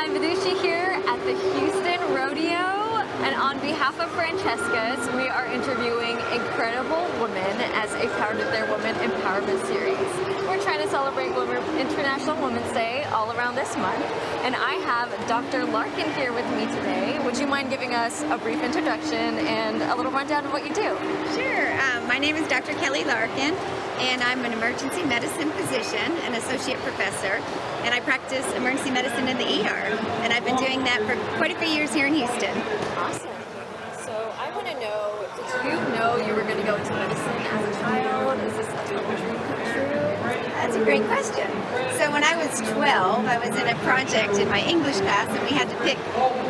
I'm Vidushi here at the Houston Rodeo, and on behalf of Francesca's, we are interviewing incredible women as a part of their Women Empowerment Series. We're trying to celebrate International Women's Day all around this month, and I have Dr. Larkin here with me today. Would you mind giving us a brief introduction and a little rundown of what you do? Sure. My name is Dr. Kelly Larkin, and I'm an emergency medicine physician and associate professor, and I practice emergency medicine in the ER, and I've been doing that for quite a few years here in Houston. Awesome. So I want to know, did you know you were going to go into medicine as a child? Is this a dream come true? That's a great question. So when I was 12, I was in a project in my English class, and we had to pick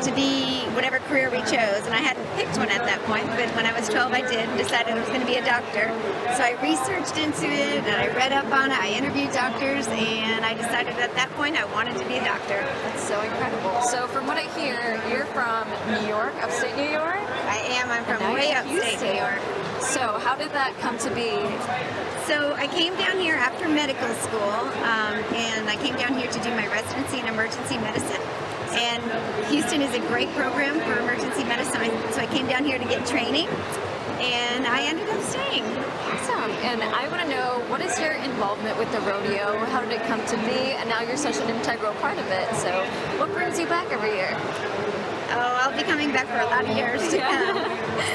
to be whatever career we chose, and I hadn't picked one at that point, but when I was 12 I did and decided I was going to be a doctor. So I researched into it, and I read up on it, I interviewed doctors, and I decided at that point I wanted to be a doctor. That's so incredible. So from what I hear, you're from New York, upstate New York? I am. I'm from way upstate New York. So how did that come to be? So I came down here after medical school, and I came down here to do my residency in emergency medicine. And Houston is a great program for emergency medicine, so I came down here to get training, and I ended up staying. Awesome. And I want to know, what is your involvement with the rodeo? How did it come to be? And now you're such an integral part of it. So what brings you back every year? Oh, I'll be coming back for a lot of years to come.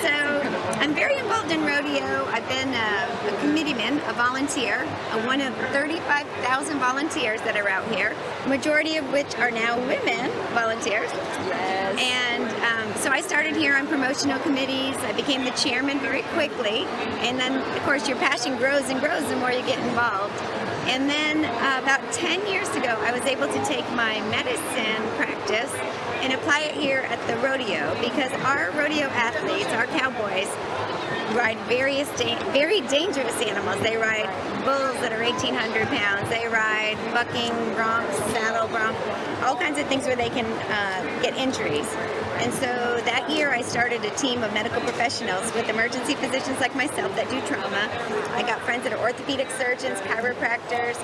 So I'm very involved in rodeo. I've been a committeeman, a volunteer, one of 35,000 volunteers that are out here, majority of which are now women volunteers. Yes. And so I started here on promotional committees. I became the chairman very quickly. And then, of course, your passion grows and grows the more you get involved. And then about 10 years ago, I was able to take my medicine practice and apply it here at the rodeo, because our rodeo athletes, our cowboys, ride very dangerous animals. They ride bulls that are 1,800 pounds. They ride bucking broncs, saddle broncs, all kinds of things where they can get injuries. And so that year I started a team of medical professionals with emergency physicians like myself that do trauma. I got friends that are orthopedic surgeons, chiropractors,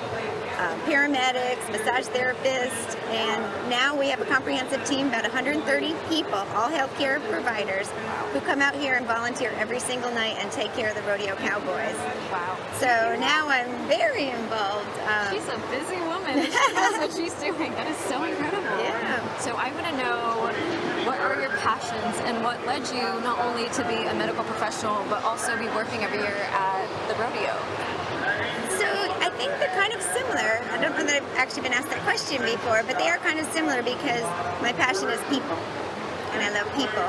paramedics, massage therapists, and now we have a comprehensive team, about 130 people, all healthcare providers, who come out here and volunteer every single night and take care of the rodeo cowboys. Wow. So now I'm very involved. She's a busy woman, and she knows what she's doing. That is so incredible. Yeah. So I want to know, what are your passions and what led you not only to be a medical professional, but also be working every year at the rodeo? So I think they're kind of similar. I don't know that I've actually been asked that question before, but they are kind of similar because my passion is people, and I love people.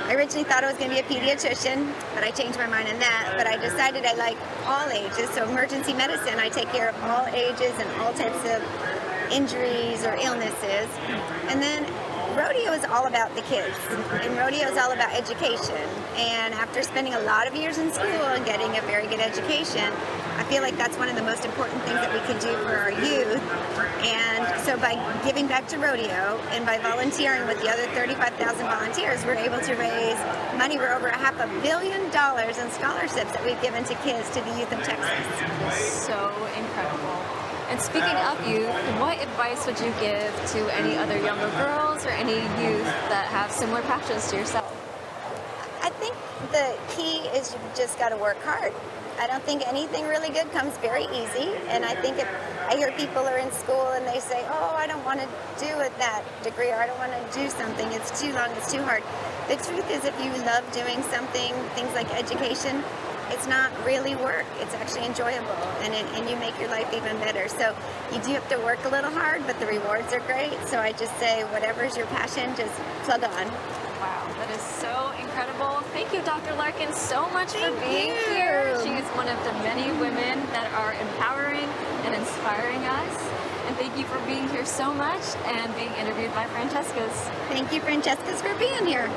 I originally thought I was going to be a pediatrician, but I changed my mind on that. But I decided I like all ages, so emergency medicine, I take care of all ages and all types of injuries or illnesses. And then rodeo is all about the kids, and rodeo is all about education. And after spending a lot of years in school and getting a very good education, I feel like that's one of the most important things that we can do for our youth. And so by giving back to rodeo and by volunteering with the other 35,000 volunteers, we're able to raise money. We're over $500 million in scholarships that we've given to kids, to the youth of Texas. So incredible. And speaking of youth, what advice would you give to any other younger girls or any youth that have similar passions to yourself? I think the key is you've just got to work hard. I don't think anything really good comes very easy, and I think if I hear people are in school and they say, oh, I don't want to do that degree, or I don't want to do something, it's too long, it's too hard. The truth is, if you love doing something, things like education, it's not really work, it's actually enjoyable, and you make your life even better. So you do have to work a little hard, but the rewards are great. So I just say, whatever's your passion, just plug on. Wow, that is so incredible. Thank you, Dr. Larkin, so much for being here. She is one of the many women that are empowering and inspiring us. And thank you for being here so much and being interviewed by Francesca's. Thank you, Francesca's, for being here.